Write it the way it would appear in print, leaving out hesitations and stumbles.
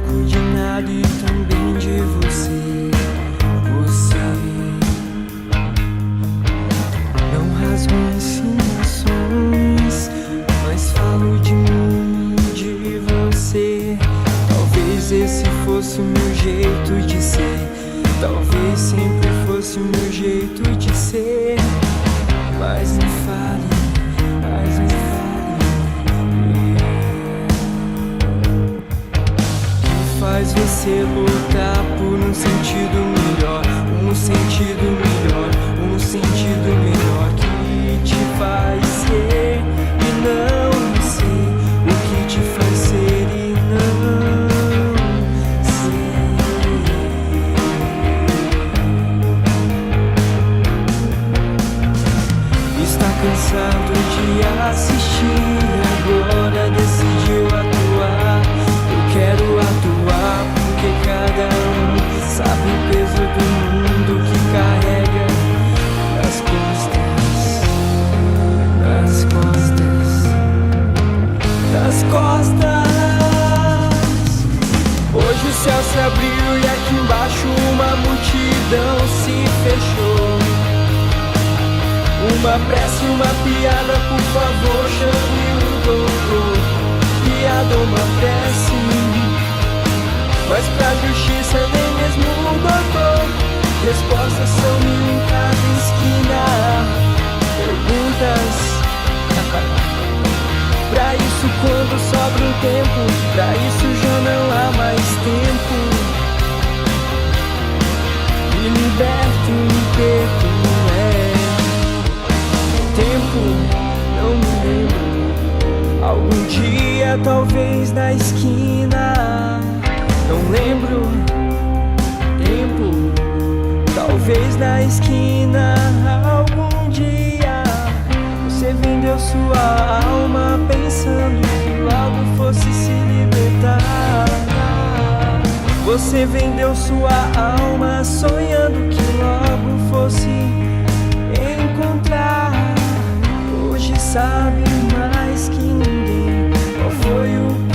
troco de nada e também de você. Você não rasgo insinuações, mas falo de mim e de você. Talvez esse fosse o meu jeito de ser, talvez sempre fosse o meu jeito de ser. Mas me fale, mas me fale, que faz você lutar por um sentido melhor, um sentido melhor, um sentido melhor, que te faz ser e não ser, o que te faz ser e não ser. Está cansado de assistir, agora decidiu atuar. Eu quero atuar porque cada um sabe o peso do mundo que carrega nas costas, nas costas, nas costas. Hoje o céu se abriu e aqui embaixo uma multidão se fechou. Uma prece, uma piada, por favor, chame o doutor. Piada, uma prece, mas pra justiça nem mesmo o doutor. Respostas são mil em cada esquina, perguntas. Pra isso quando sobra um tempo, pra isso já não há mais tempo. Me liberto e me perco, tempo, não me lembro. Algum dia, talvez na esquina, não lembro. Tempo, talvez na esquina. Algum dia você vendeu sua alma pensando que logo fosse se libertar. Você vendeu sua alma sonhando que logo fosse encontrar. Hoje sabe mais que ninguém qual foi o